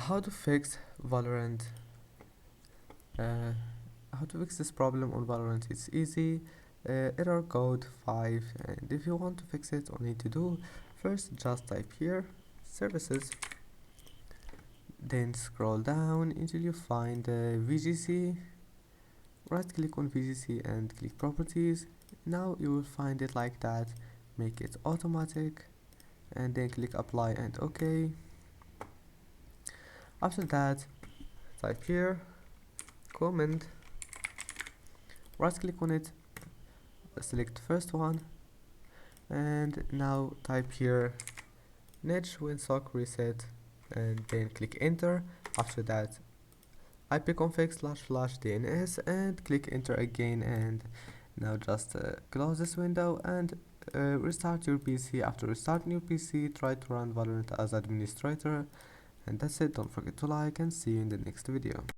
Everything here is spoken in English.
How to fix Valorant? Uh, how to fix this problem on Valorant? It's easy. Error code 5, and if you want to fix it, all you need to do first just type here services, then scroll down until you find VGC. Right click on VGC and click properties. Now you will find it like that. Make it automatic and then click apply and OK. After that, type here comment, right click on it, select first one, and now type here niche winsock reset and then click enter. After that, ipconfig //dns and click enter again, and now just close this window and restart your PC. After restarting your PC, try to run Valorant as administrator, and that's it. Don't forget to like and see you in the next video.